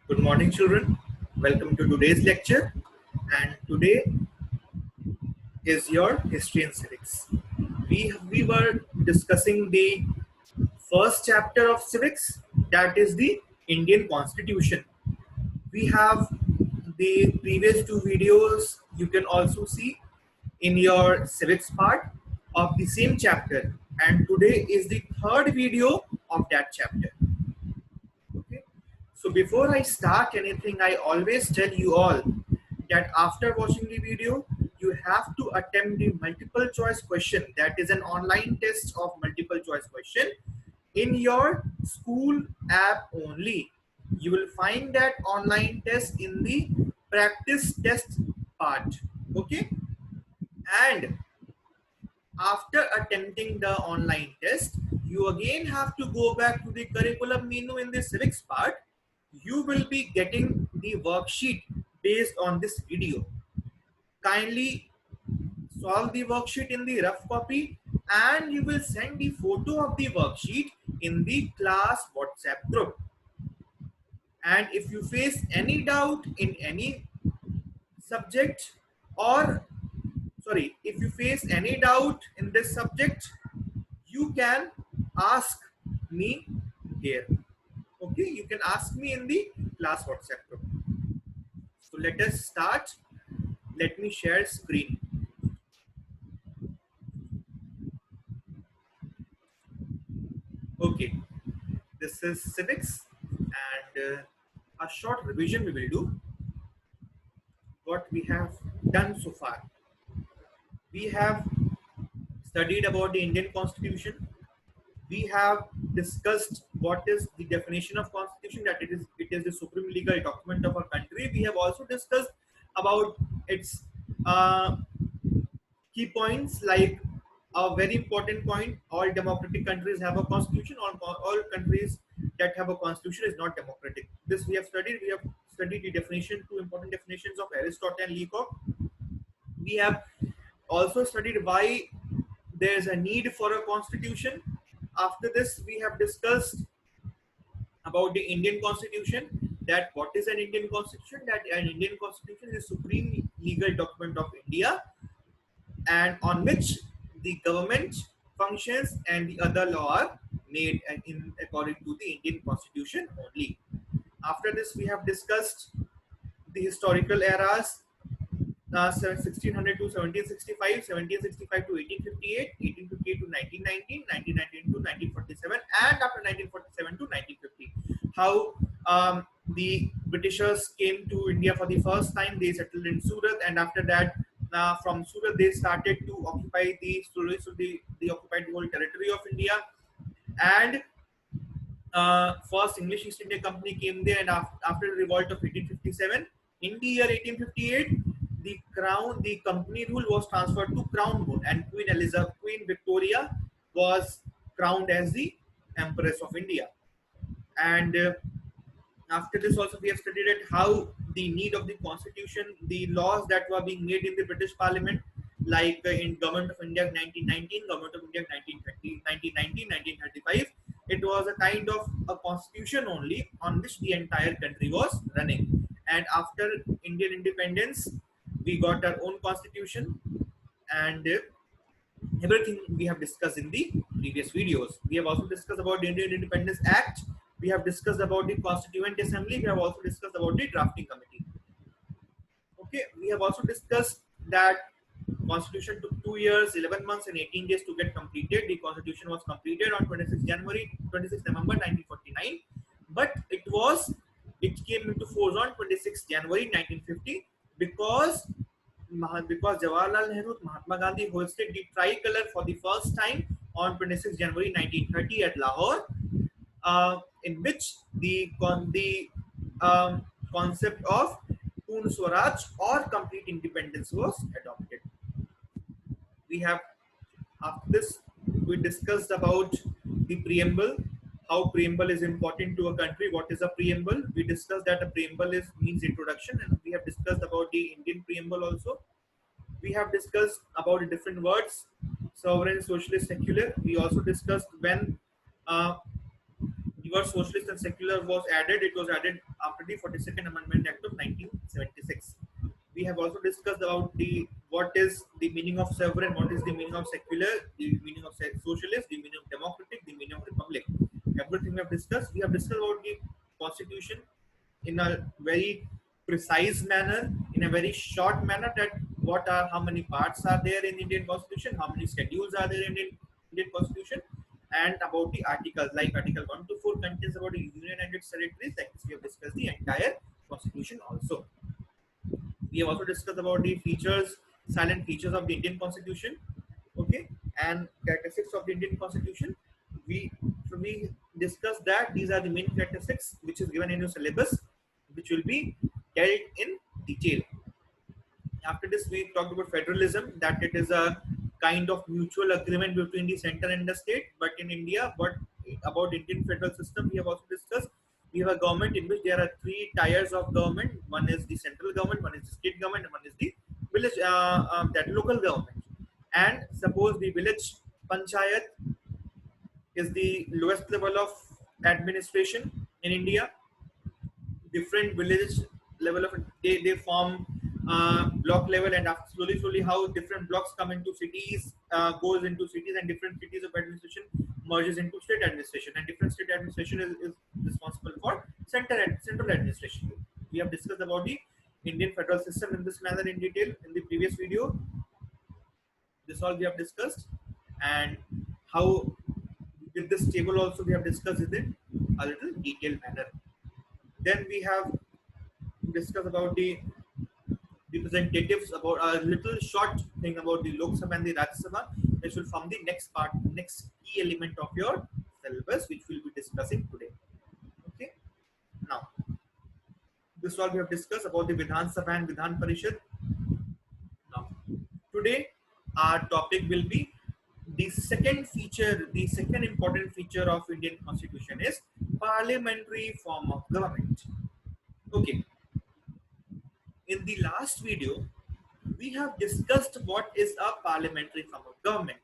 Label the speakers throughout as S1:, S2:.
S1: Good morning, children. Welcome to today's lecture. And today is your history and civics. We were discussing the first chapter of civics, that is the Indian Constitution. We have the previous two videos you can also see in your civics part of the same chapter. And today is the third video of that chapter. Okay. So before I start anything, I always tell you all that after watching the video, you have to attempt the multiple choice question. That is an online test of multiple choice question in your school app only. You will find that online test in the practice test part. Okay. And after attempting the online test, you again have to go back to the curriculum menu in the civics part. You will be getting the worksheet based on this video. Kindly solve the worksheet in the rough copy and you will send the photo of the worksheet in the class WhatsApp group. And if you face any doubt in any subject, or if you face any doubt in this subject, you can ask me here. Okay, you can ask me in the class WhatsApp group. So let us start. Let me share screen. Okay, this is civics, and a short revision we will do. What we have done so far. We have studied about the Indian Constitution. We have discussed what is the definition of constitution, that it is the supreme legal document of our country. We have also discussed about its key points, like a very important point: all democratic countries have a constitution. All countries that have a constitution is not democratic. This we have studied. We have studied the definition, two important definitions of Aristotle and Leacock. We have also studied why there is a need for a constitution. After this, we have discussed about the Indian Constitution, that what is an Indian Constitution, that an Indian Constitution is the supreme legal document of India, and on which the government functions and the other law are made in according to the Indian Constitution only. After this, we have discussed the historical eras, 1600 to 1765, 1765 to 1858, 1858 to 1919, 1919 to 1947, and after 1947 to 1950. How the Britishers came to India for the first time. They settled in Surat, and after that, from Surat they started to occupy they occupied the whole territory of India. And first English East India Company came there, and after the revolt of 1857, in the year 1858, the company rule was transferred to Crown Rule, and Queen Victoria was crowned as the Empress of India. And after this also we have studied at how the need of the constitution, the laws that were being made in the British Parliament, like in Government of India 1919, Government of India 1930, 1919, 1935, it was a kind of a constitution only on which the entire country was running. And after Indian independence, we got our own constitution, and everything we have discussed in the previous videos. We have also discussed about the Indian Independence Act. We have discussed about the Constituent Assembly. We have also discussed about the drafting committee. Okay, we have also discussed that Constitution took 2 years, 11 months, and 18 days to get completed. The Constitution was completed on 26 November 1949, but it came into force on 26 January 1950 because Jawaharlal Nehru, Mahatma Gandhi hoisted the tricolor for the first time on 26 January 1930 at Lahore, in which the concept of Purna Swaraj or complete independence was adopted. We have, after this, we discussed about the preamble, how preamble is important to a country. What is a preamble? We discussed that a preamble means introduction, and we have discussed about the Indian preamble also. We have discussed about the different words: sovereign, socialist, secular. We also discussed when The word socialist and secular was added. It was added after the 42nd Amendment Act of 1976. We have also discussed about the what is the meaning of sovereign, what is the meaning of secular, the meaning of socialist, the meaning of democratic, the meaning of republic. Everything we have discussed. We have discussed about the constitution in a very precise manner, in a very short manner, that what are how many parts are there in Indian Constitution, how many schedules are there in Indian Constitution, and about the articles like Article 1 to 4 contains about the Union and its territories. Like this, we have discussed the entire Constitution also. We have also discussed about the features, silent features of the Indian Constitution, okay, and characteristics of the Indian Constitution. We discussed that these are the main characteristics which is given in your syllabus, which will be dealt in detail. After this, we talked about federalism, that it is a kind of mutual agreement between the center and the state. But in India, what about Indian federal system? We have also discussed. We have a government in which there are three tiers of government. One is the central government, one is the state government, and one is the village, that local government. And suppose the village panchayat is the lowest level of administration in India. Different village level of they form block level, and after slowly how different blocks come into cities, goes into cities, and different cities of administration merges into state administration, and different state administration is responsible for central administration. We have discussed about the Indian federal system in this manner in detail in the previous video. This all we have discussed, and how with this table also we have discussed it in a little detailed manner. Then we have discussed about the representatives, about a little short thing about the Lok Sabha and the Rajya Sabha. This will form the next part, next key element of your syllabus, which we'll be discussing today. Okay. Now, this all we have discussed about the Vidhan Sabha and Vidhan Parishad. Now, today our topic will be the second feature, the second important feature of Indian Constitution is parliamentary form of government. Okay. In the last video, we have discussed what is a parliamentary form of government.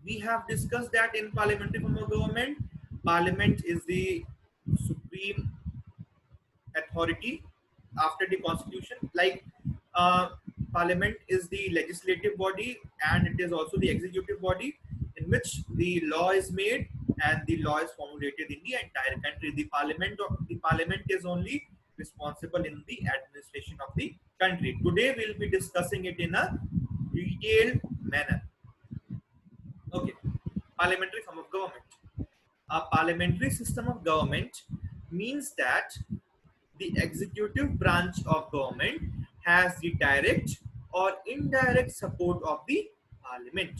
S1: We have discussed that in parliamentary form of government, parliament is the supreme authority after the constitution. Like parliament is the legislative body, and it is also the executive body in which the law is made and the law is formulated in the entire country. The parliament is only responsible in the administration of the country. Today we'll be discussing it in a detailed manner. Okay, parliamentary form of government. A parliamentary system of government means that the executive branch of government has the direct or indirect support of the parliament.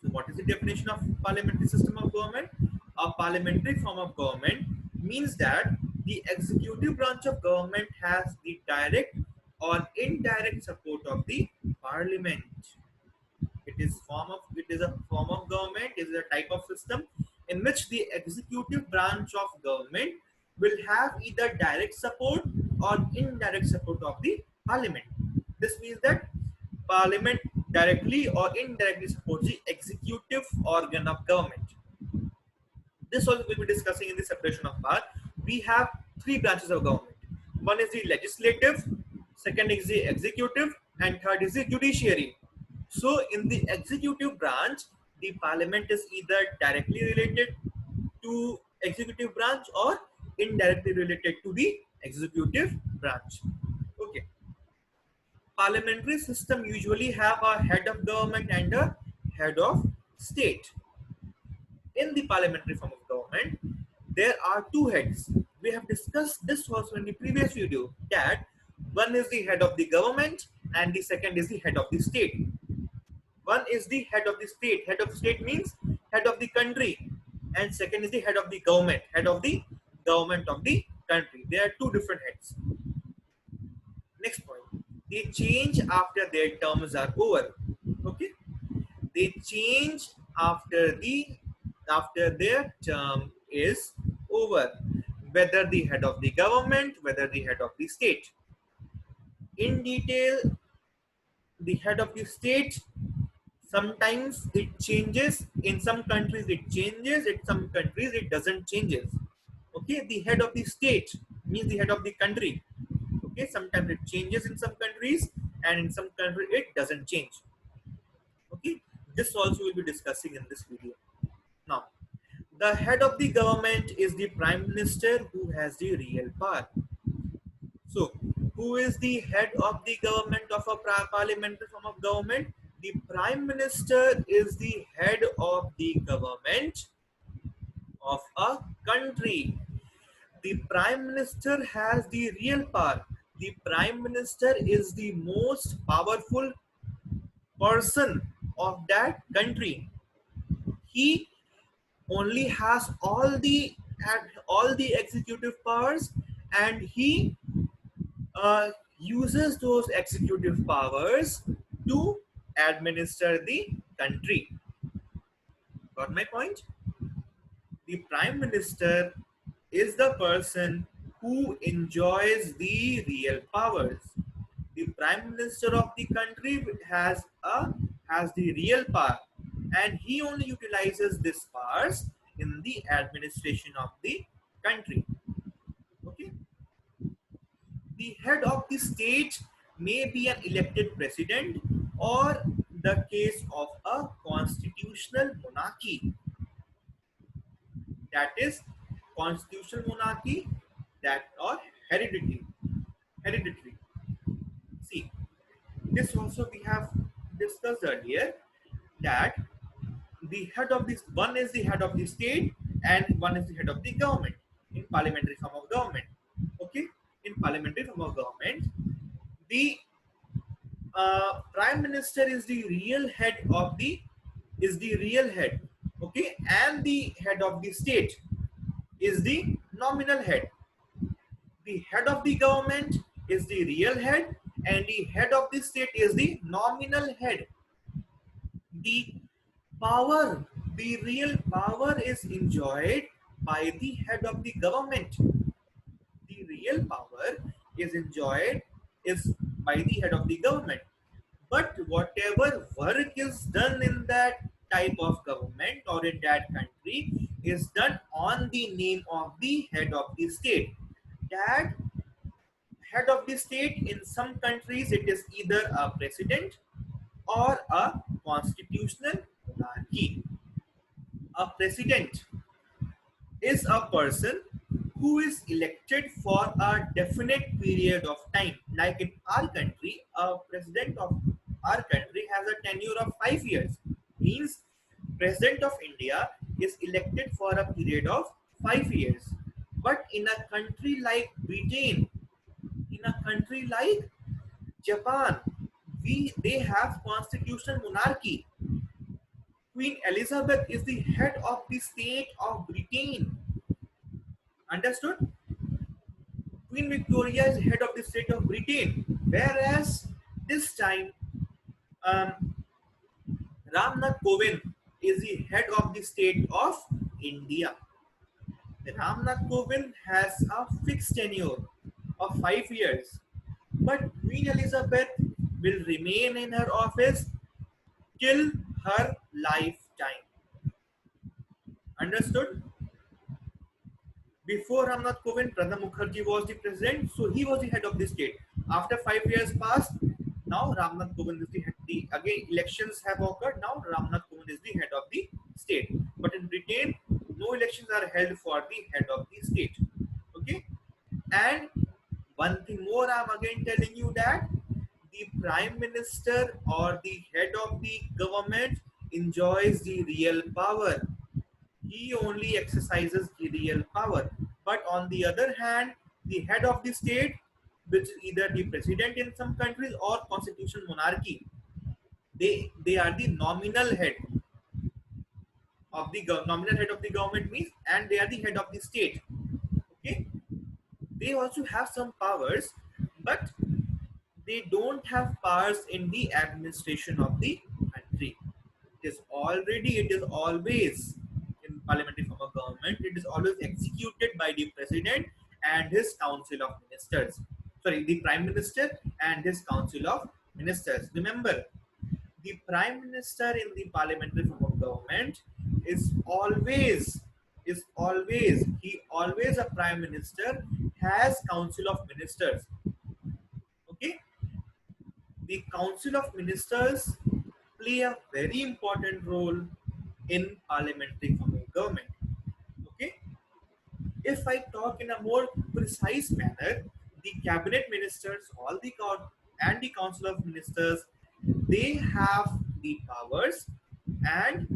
S1: So what is the definition of parliamentary system of government? A parliamentary form of government means that the executive branch of government has the direct or indirect support of the parliament. It is a form of government, it is a type of system in which the executive branch of government will have either direct support or indirect support of the parliament. This means that parliament directly or indirectly supports the executive organ of government. This also we'll be discussing in the separation of power. We have three branches of government. One is the legislative, second is the executive, and third is the judiciary. So in the executive branch, the parliament is either directly related to executive branch or indirectly related to the executive branch. Okay. Parliamentary system usually have a head of government and a head of state. In the parliamentary form of government, there are two heads. We have discussed this also in the previous video, that one is the head of the government and the second is the head of the state. One is the head of the state. Head of the state means head of the country, and second is the head of the government, head of the government of the country. There are two different heads. Next point, they change after their terms are over. Okay, they change after their term is over, whether the head of the government, whether the head of the state. In detail, the head of the state Sometimes it changes. In some countries it changes. In some countries it doesn't changes. Okay, the head of the state means the head of the country. Okay, sometimes it changes in some countries, and in some countries it doesn't change. Okay, this also we'll be discussing in this video. Now, the head of the government is the prime minister who has the real power. So, who is the head of the government of a parliamentary form of government? The prime minister is the head of the government of a country. The prime minister has the real power. The prime minister is the most powerful person of that country. He only has all the executive powers, and he uses those executive powers to administer the country. Got my point? The prime minister is the person who enjoys the real powers. The prime minister of the country has the real power, and he only utilizes these powers in the administration of the country. Okay, the head of the state may be an elected president, or the case of a constitutional monarchy, that is constitutional monarchy, that or hereditary. See, this also we have discussed earlier, that the head of this one is the head of the state and one is the head of the government in parliamentary form of government. Okay, in parliamentary form of government, the prime minister is the real head. Okay, and the head of the state is the nominal head. The head of the government is the real head, and the head of the state is the nominal head. The power, the real power is enjoyed by the head of the government. The real power is enjoyed is by the head of the government. But whatever work is done in that type of government or in that country is done on the name of the head of the state. That head of the state, in some countries it is either a president or a constitutional monarchy. A president is a person who is elected for a definite period of time. Like in our country, a president of our country has a tenure of 5 years. Means president of India is elected for a period of 5 years. But in a country like Britain, in a country like Japan, they have constitutional monarchy. Queen Elizabeth is the head of the state of Britain. Understood? Queen Victoria is head of the state of Britain. Whereas this time, um, Ramnath Kovind is the head of the state of India. Ramnath Kovind has a fixed tenure of 5 years, but Queen Elizabeth will remain in her office till her lifetime. Understood? Before Ramnath Kovind, Pranab Mukherjee was the president, so he was the head of the state. After 5 years passed, now Ramnath Kovind is the head. Again, elections have occurred. Now Ramnath Kovind is the head of the state. But in Britain, no elections are held for the head of the state. Okay. And one thing more, I'm again telling you that the prime minister or the head of the government enjoys the real power. He only exercises the real power. But on the other hand, the head of the state, which is either the president in some countries or constitutional monarchy, they are the nominal head of the nominal head of the government means, and they are the head of the state. Okay, they also have some powers, but they don't have powers in the administration of the country. It is always in parliamentary form of government, it is always executed by the president and his council of ministers. Sorry, the prime minister and his council of ministers. Remember, the prime minister in the parliamentary form of government is always he always a prime minister has council of ministers. Okay, the council of ministers play a very important role in parliamentary form of government. Okay, if I talk in a more precise manner, the cabinet ministers, all the and the council of ministers, they have the powers, and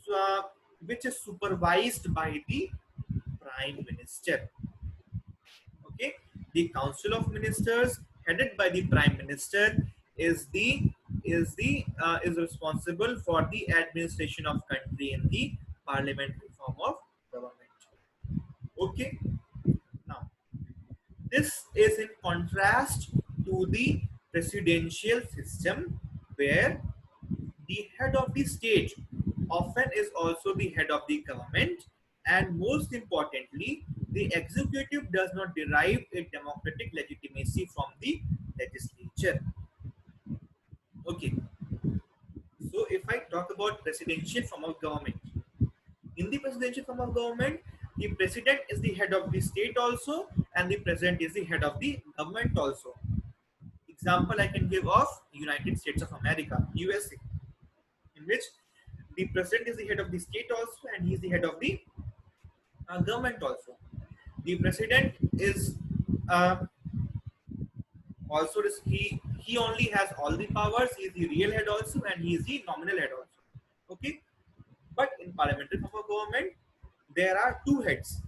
S1: uh, which is supervised by the prime minister. Okay, the council of ministers headed by the prime minister is the is responsible for the administration of country in the parliamentary form of government. Okay, now this is in contrast to the presidential system, where the head of the state often is also the head of the government, and most importantly, the executive does not derive a democratic legitimacy from the legislature. Okay, so if I talk about presidential form of government, in the presidential form of government, the president is the head of the state also, and the president is the head of the government also. Example I can give of United States of America, USA, in which the president is the head of the state also, and he is the head of the government also. The president is uh, also he only has all the powers. He is the real head also, and he is the nominal head also. Okay, but in parliamentary form of government, there are two heads.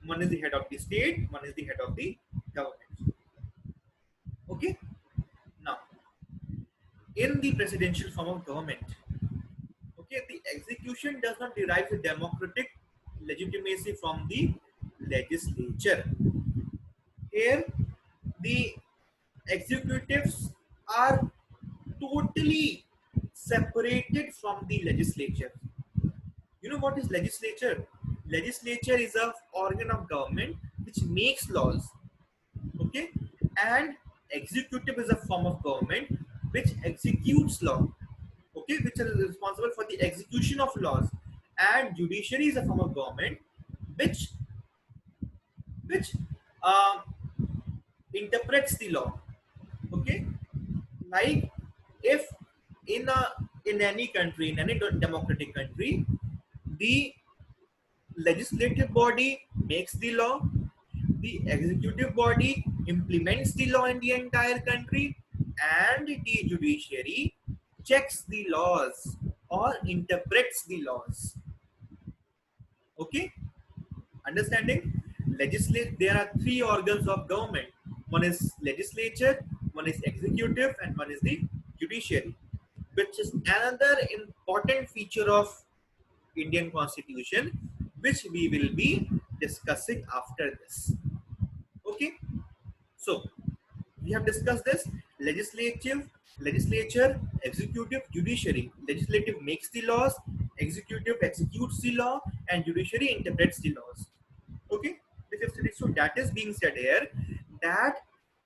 S1: One is the head of the state. One is the head of the government. Okay, now in the presidential form of government, okay, the execution does not derive the democratic legitimacy from the legislature. Here, the executives are totally separated from the legislature. You know what is legislature? Legislature is a organ of government which makes laws. Okay, and executive is a form of government which executes law. Okay, which is responsible for the execution of laws, and judiciary is a form of government which which uh, interprets the law. Okay, like if in a in any country, in any democratic country, the legislative body makes the law, the executive body implements the law in the entire country, and the judiciary checks the laws or interprets the laws. Okay, understanding? Legislate. There are three organs of government. One is legislature, one is executive, and one is the judiciary, which is another important feature of Indian Constitution, which we will be discussing after this. Okay, so we have discussed this: legislature, executive, judiciary. Legislative makes the laws, executive executes the law, and judiciary interprets the laws. Okay, this is studied. So that is being said here that,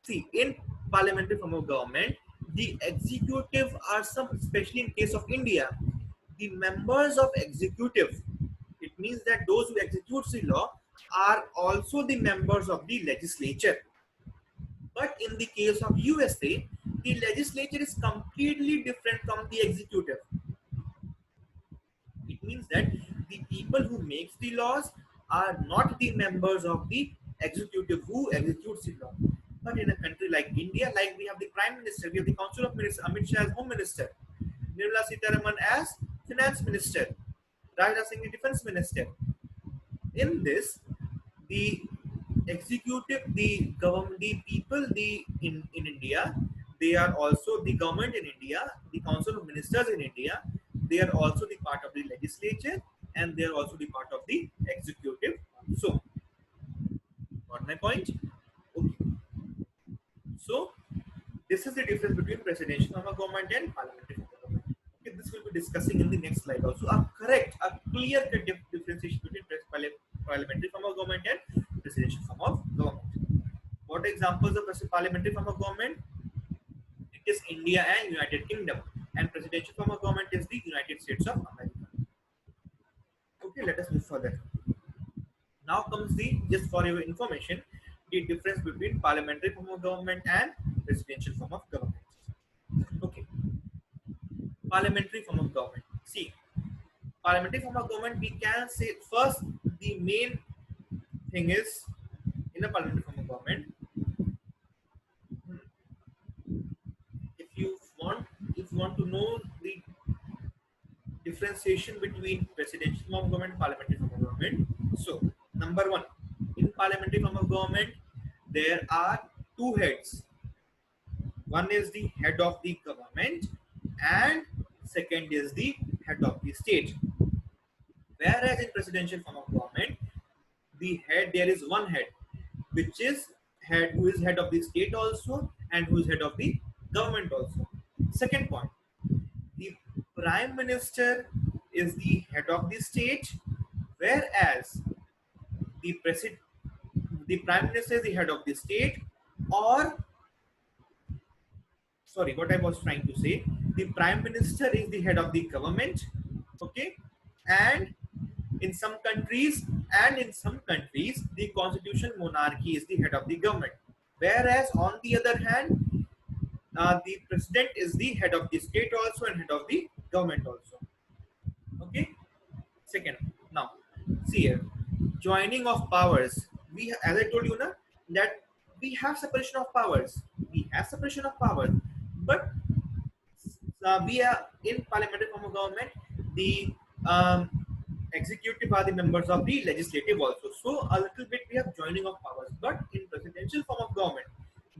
S1: see, in parliamentary form of government, the executive are some, especially in case of India, the members of executive. It means that those who execute the law are also the members of the legislature. But in the case of USA, the legislature is completely different from the executive. It means that the people who makes the laws are not the members of the executive who executes the law. But in a country like India, like we have the Prime Minister, we have the Council of Ministers, Amit Shah as Home Minister, Nirmala Sitharaman as Finance Minister, Rajnath Singh the Defense Minister. In this, the executive, the government, the people, the in India, they are also the government in India, the Council of Ministers in India. They are also the part of the legislature, and they are also the part of the executive. So, got my point? Okay. So, this is the difference between presidential form of government and parliamentary form of government. Okay, this will be discussing in the next slide also. A clear differentiation between parliamentary form of government and presidential form of government. What are examples of parliamentary form of government? is India and United Kingdom, and presidential form of government is the United States of America. Okay, let us move further. Now comes the, just for your information, the difference between parliamentary form of government and presidential form of government. Okay, parliamentary form of government. See, parliamentary form of government, we can say first the main thing is in a parliamentary form of government. If you want, if you want to know the differentiation between presidential form of government and parliamentary form of government, so number one, in parliamentary form of government, there are two heads. One is the head of the government, and second is the head of the state. Whereas in presidential form of government, the head, there is one head, which is head, who is head of the state also and who is head of the government also. Second point, the prime minister is the head of the state, whereas the president, the prime minister is the head of the state, or sorry, what I was trying to say, the prime minister is the head of the government, okay, and in some countries the constitutional monarchy is the head of the government, whereas on the other hand, the president is the head of the state also and head of the government also. Okay, second, now see here, joining of powers. We, as I told you na, that we have separation of powers. We have separation of powers, but we are in parliamentary form of government. The executive are the members of the legislative also. So a little bit we have joining of powers, but in presidential form of government,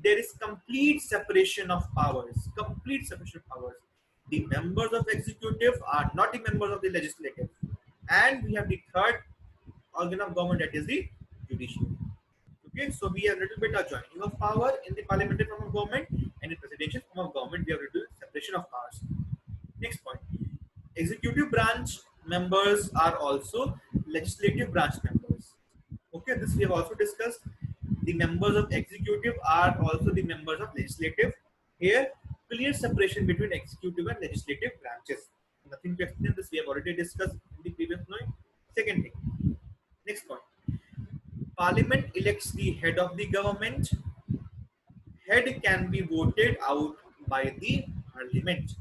S1: there is complete separation of powers. Complete separation of powers. The members of executive are not the members of the legislative, and we have the third organ of government, that is the judiciary. Okay, so we have a little bit of joining of power in the parliamentary form of government, and in presidential form of government, we have little separation of powers. Next point, executive branch members are also legislative branch members. Okay, this we have also discussed. The members of executive are also the members of legislative. Here, clear separation between executive and legislative branches. Nothing to explain, this we have already discussed in the previous point. Second thing, next point, Parliament elects the head of the government. Head can be voted out by the Parliament.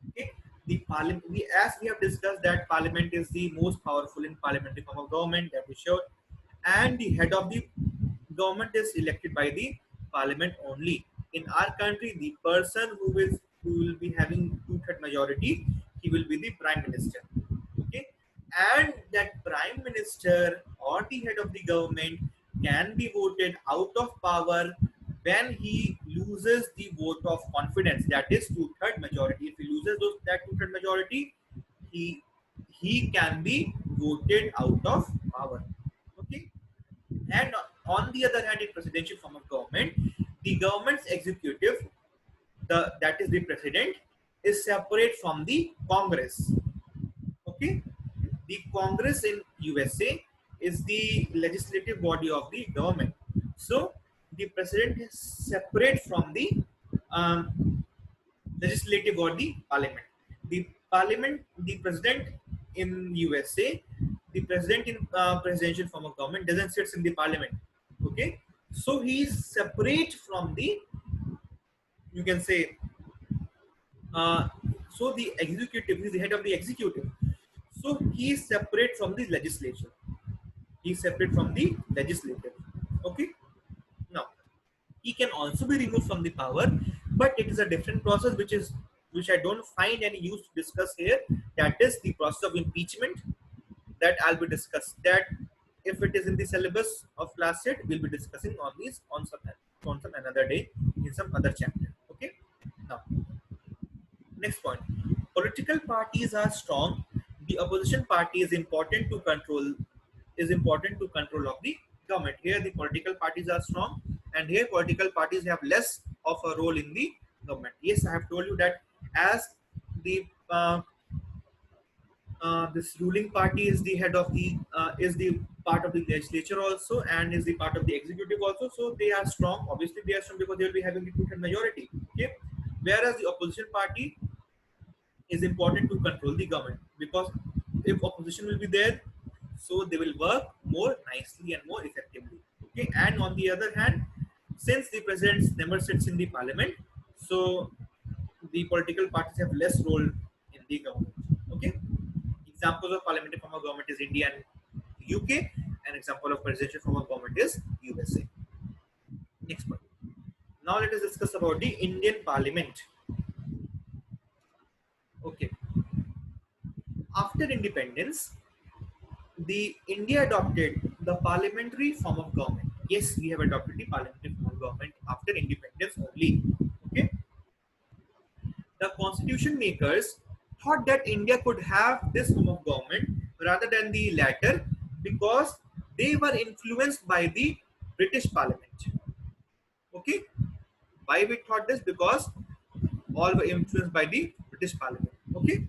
S1: Okay. The Parliament, as we have discussed, that Parliament is the most powerful in parliamentary form of government, that is sure, and the head of the government is elected by the Parliament only. In our country, the person who will be having two-third majority, he will be the Prime Minister. Okay, and that Prime Minister or the head of the government can be voted out of power when he loses the vote of confidence, that is two-third majority. If he loses that two-third majority, he he can be voted out of power. Okay, and on the other hand, in presidential form of government, the government's executive, the that is the president, is separate from the Congress. Okay, the Congress in USA is the legislative body of the government. So the president is separate from the legislative or the parliament. The parliament, the president in USA, the president in presidential form of government doesn't sit in the parliament. Okay, so he is separate from the, you can say, uh, so the executive, he is the head of the executive. So he is separate from the legislature. He is separate from the legislative. Okay. Now he can also be removed from the power, but it is a different process, which I don't find any use to discuss here. That is the process of impeachment, that I'll be discussing. That if it is in the syllabus of class set, we'll be discussing on these on some another day in some other chapter. Okay. Now, next point, political parties are strong. The opposition party is important to control of the government. Here the political parties are strong, and here political parties have less of a role in the government. Yes, I have told you that as the this ruling party is the head of the is the part of the legislature also, and is the part of the executive also. So they are strong. Obviously, they are strong because they will be having the two-third majority. Okay. Whereas the opposition party is important to control the government, because if opposition will be there, so they will work more nicely and more effectively. Okay, and on the other hand, since the president never sits in the parliament, so the political parties have less role in the government. Okay, examples of parliamentary form of government is India and UK, and example of presidential form of government is USA. Next point. Now let us discuss about the Indian Parliament. Okay, after independence, the India adopted the parliamentary form of government. Yes, we have adopted the parliamentary form of government after independence only. Okay, the constitution makers thought that India could have this form of government rather than the latter, because they were influenced by the British Parliament. Okay, why we thought this? Because all were influenced by the British Parliament. Okay,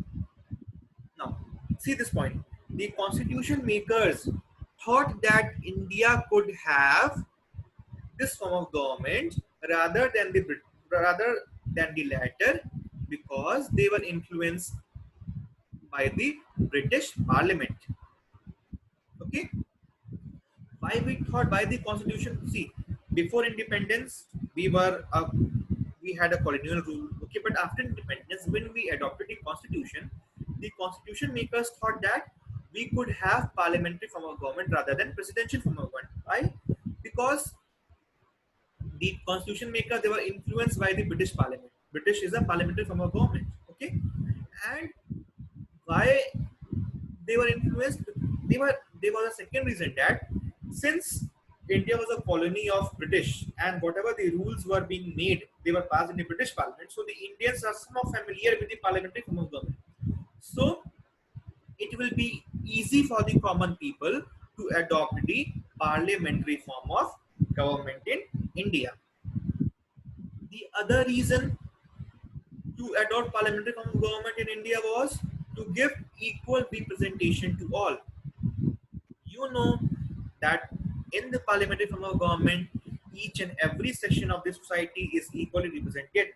S1: now see this point. The constitution makers thought that India could have this form of government rather than the latter, because they were influenced by the British Parliament. Okay, why we thought by the constitution? See, before independence, we had a colonial rule. Okay, but after independence, when we adopted the constitution makers thought that we could have parliamentary form of government rather than presidential form of government. Why? Because the constitution makers, they were influenced by the British Parliament. British is a parliamentary form of government. Okay, and why they were influenced? They were the second reason that since India was a colony of British, and whatever the rules were being made, they were passed in the British Parliament. So the Indians are somewhat familiar with the parliamentary form of government. So it will be easy for the common people to adopt the parliamentary form of government in India. The other reason to adopt parliamentary form of government in India was to give equal representation to all. You know that in the parliamentary form of government, each and every section of the society is equally represented.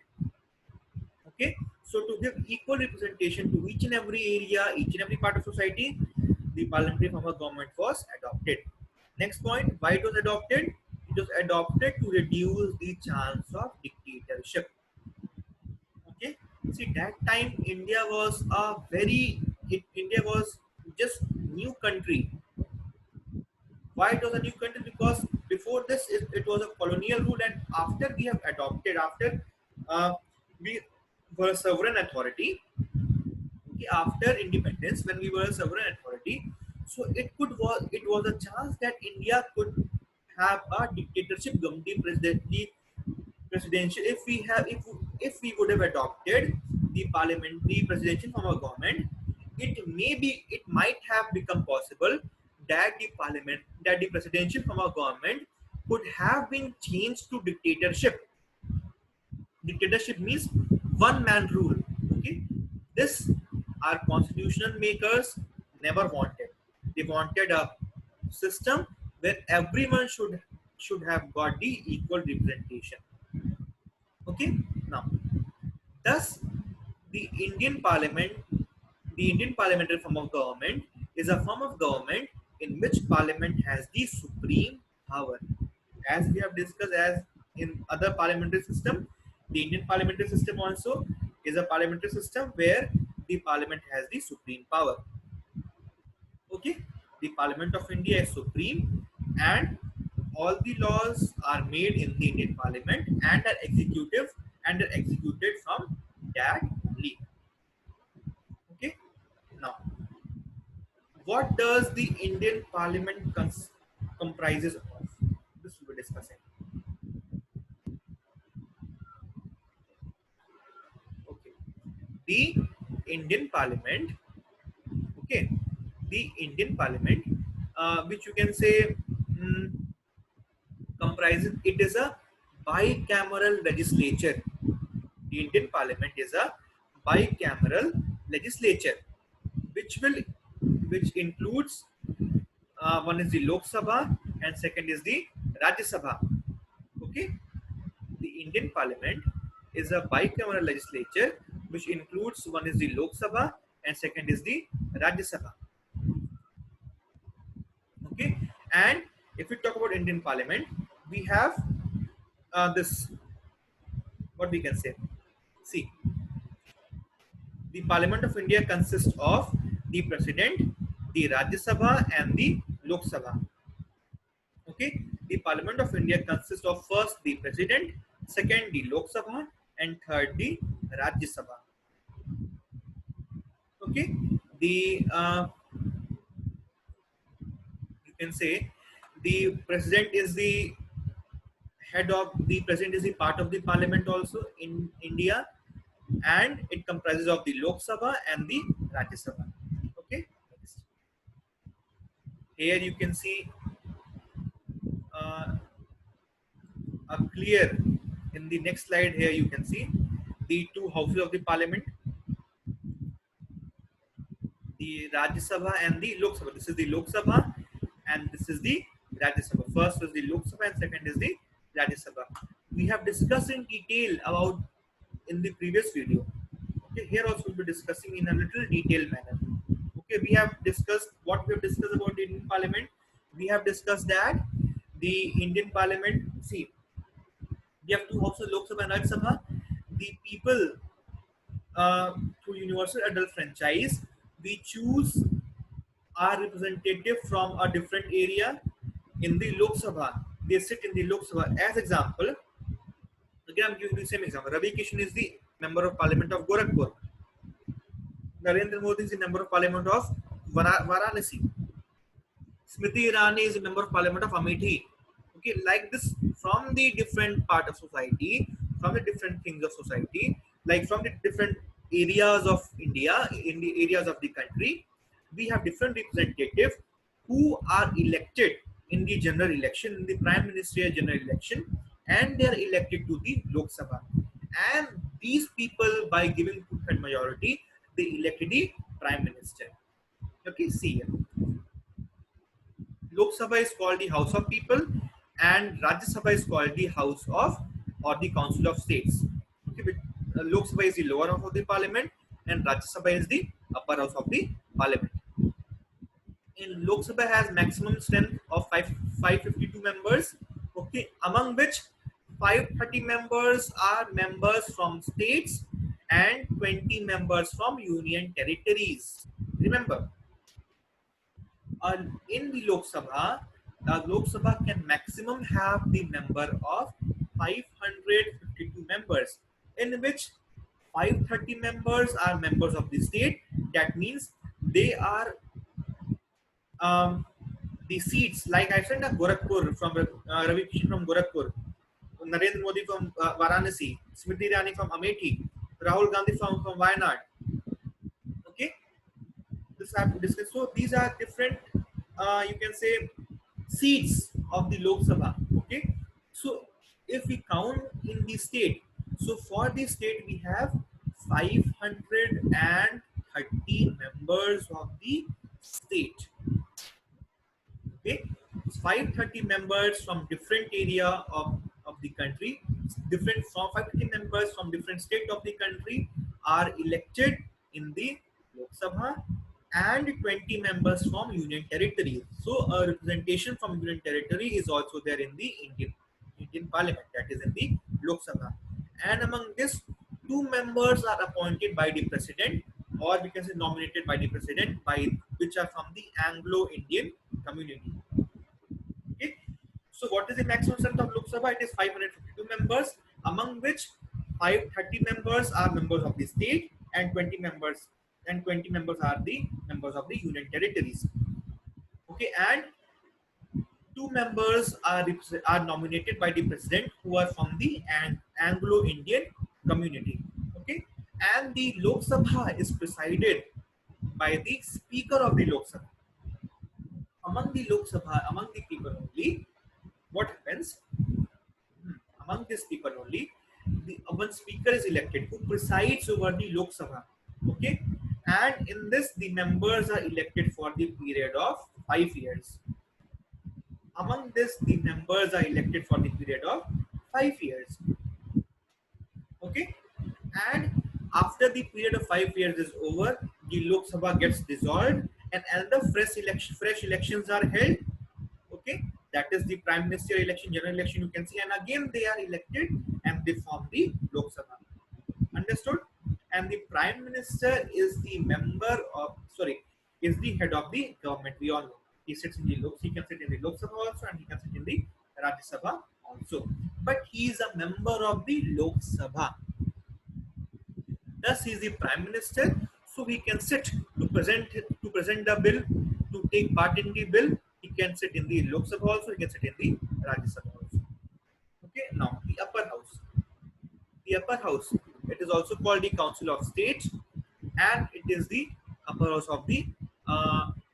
S1: Okay, so to give equal representation to each and every area, each and every part of society, the parliamentary form of government was adopted. Next point, why it was adopted? It was adopted to reduce the chance of dictatorship. Okay, see that time India was just new country. Why it was a new country? Because before this it was a colonial rule, and after we have adopted, after we were a sovereign authority, okay, after independence, when we were a sovereign authority, so it was a chance that India could have a dictatorship government, the presidential, if we would have adopted the parliamentary presidential form of government, it might have become possible that the presidential form of government could have been changed to dictatorship. Dictatorship means one man rule. Okay, this our constitutional makers never wanted. They wanted a system where everyone should have got the equal representation. Okay, now thus the Indian Parliament, the Indian parliamentary form of government is a form of government in which Parliament has the supreme power. As we have discussed, as in other parliamentary system, the Indian parliamentary system also is a parliamentary system where the Parliament has the supreme power. Okay, the Parliament of India is supreme, and all the laws are made in the Indian Parliament and are executed from that only. Okay, now what does the Indian Parliament comprises of? This we will be discussing. Okay, the Indian Parliament. Okay, the Indian Parliament, which you can say mm, comprises. It is a bicameral legislature. The Indian Parliament is a bicameral legislature, which will which includes one is the Lok Sabha and second is the Rajya Sabha. Okay, the Indian Parliament is a bicameral legislature, which includes one is the Lok Sabha and second is the Rajya Sabha. Okay, and if we talk about Indian Parliament, we have this, what we can say. See, the Parliament of India consists of the President, the Rajya Sabha, and the Lok Sabha. Okay, the Parliament of India consists of first the President, second the Lok Sabha, and third the Rajya Sabha. Okay, the you can say the President is the head of the President is the part of the Parliament also in India, and it comprises of the Lok Sabha and the Rajya Sabha. Okay, here you can see uh, a clear in the next slide. Here you can see the two houses of the Parliament, the Rajya Sabha and the Lok Sabha. This is the Lok Sabha and this is the Rajya Sabha. First is the Lok Sabha and second is the Rajya Sabha. We have discussed in detail about in the previous video. Okay, here also we'll be discussing in a little detailed manner. Okay, we have discussed what we have discussed about the Indian Parliament. We have discussed that the Indian Parliament, see, we have two houses, Lok Sabha and Rajya Sabha. The people uh, through universal adult franchise, we choose our representative from a different area in the Lok Sabha. They sit in the Lok Sabha. As example, again I'm giving the same example. Ravi Kishan is the member of Parliament of Gorakhpur. Narendra Modi is the member of Parliament of Varanasi. Smriti Irani is a member of Parliament of Amethi. Okay, like this from the different part of society, from the different things of society, like from the different areas of India, in the areas of the country, we have different representatives who are elected in the general election, in the Prime Ministerial general election, and they are elected to the Lok Sabha. And these people, by giving two-third majority, they elected the Prime Minister. Okay, see here. Lok Sabha is called the House of People and Rajya Sabha is called the House of or the Council of States. Okay, but, Lok Sabha is the lower house of the Parliament and Rajya Sabha is the upper house of the Parliament. In Lok Sabha has maximum strength of 552 members. Okay, among which 530 members are members from states and 20 members from union territories. Remember, in the Lok Sabha can maximum have the number of 552 members, in which 530 members are members of the state. That means they are um, the seats. Like I said, Gorakhpur from Ravi Kishan from Gorakhpur, Narendra Modi from Varanasi, Smriti Irani from Amethi, Rahul Gandhi from Wayanad. Okay, this I have to discuss. So these are different, you can say, seats of the Lok Sabha. Okay, so if we count in the state, so for the state we have 530 members of the state. Okay, 530 members from different area of the country, different from 530 members from different state of the country are elected in the Lok Sabha and 20 members from union territory. So a representation from union territory is also there in the Indian Parliament, that is in the Lok Sabha. And among this, two members are appointed by the president, or we can say nominated by the president, by which are from the Anglo-Indian community. Okay. So what is the maximum strength of Lok Sabha? It is 552 members, among which 530 members are members of the state and 20 members are the members of the union territories. Okay, and two members are nominated by the president who are from the Anglo-Indian community. Okay, and the Lok Sabha is presided by the Speaker of the Lok Sabha. Among the people only, what happens? Among this people only, the one speaker is elected who presides over the Lok Sabha. Okay, and in this the members are elected for the period of 5 years. Among this, the members are elected for the period of 5 years. Okay, and after the period of 5 years is over, the Lok Sabha gets dissolved, and another fresh elections are held. Okay, that is the prime minister election, general election, you can see, and again they are elected and they form the Lok Sabha. Understood? And the prime minister is the member of, sorry, is the head of the government. We all know he sits in the he can sit in the Lok Sabha also, and he can sit in the Rajya Sabha also. But he is a member of the Lok Sabha. Thus, he is the prime minister, so he can sit to present the bill, to take part in the bill. He can sit in the Lok Sabha also. He can sit in the Rajya Sabha also. Okay. Now, the upper house. The upper house. It is also called the Council of State, and it is the upper house of the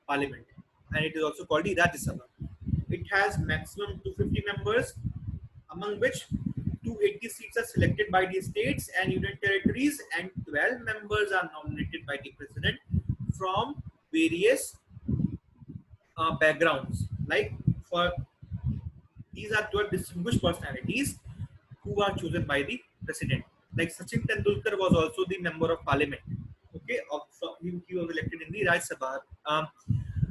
S1: Parliament, and it is also called the Rajya Sabha. It has maximum 250 members, among which 280 seats are selected by the states and union territories, and 12 members are nominated by the president from various backgrounds. Like, for these are 12 distinguished personalities who are chosen by the president. Like Sachin Tendulkar was also the member of parliament. Okay, so he was elected in the Rajya Sabha.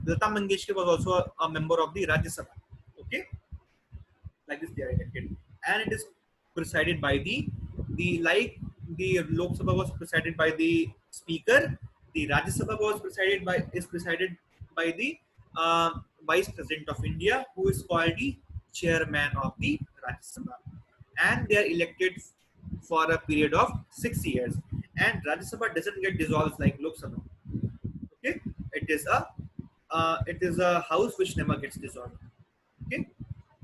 S1: Lata Mangeshkar was also a member of the Rajya Sabha. Okay, like this they are elected, and it is presided by the like the Lok Sabha was presided by the speaker. The Rajya Sabha was presided by the vice president of India, who is called the chairman of the Rajya Sabha, and they are elected for a period of 6 years. And Rajya Sabha doesn't get dissolved like Lok Sabha. Okay, it is a house which never gets dissolved. Okay,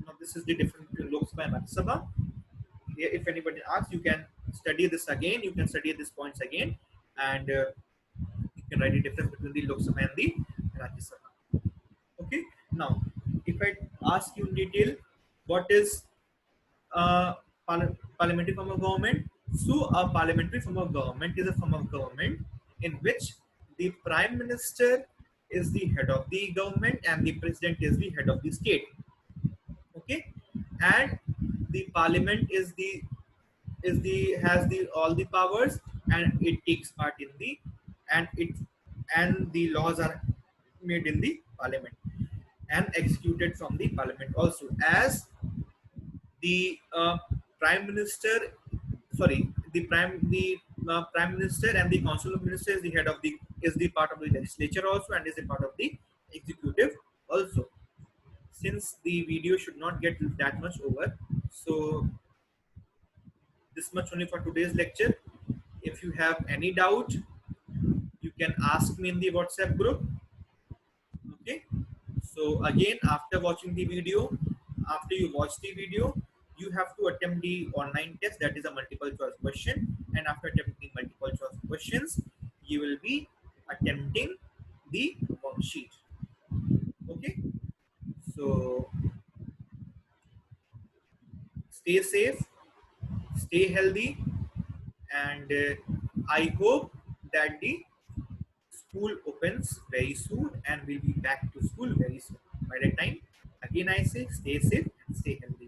S1: now this is the difference between Lok Sabha and Rajya Sabha. Here, if anybody asks, you can study this again. You can study these points again, and you can write the difference between the Lok Sabha and the Rajya Sabha. Okay. Now, if I ask you in detail, what is parliamentary form of government? So, a parliamentary form of government is a form of government in which the prime minister is the head of the government and the president is the head of the state. Okay, and the parliament is the has the all the powers, and it takes part in the and it and the laws are made in the parliament and executed from the parliament also, as the prime minister sorry the prime minister and the council of ministers is the head of the is the part of the legislature also, and is a part of the executive also. Since the video should not get that much over, so this much only for today's lecture. If you have any doubt, you can ask me in the WhatsApp group. Okay, so again, after you watch the video, you have to attempt the online test, that is a multiple choice question, and after attempting multiple choice questions, you will be attempting the worksheet. Okay, so stay safe, stay healthy, and I hope that the school opens very soon and we'll be back to school very soon. By that time, again I say stay safe and stay healthy.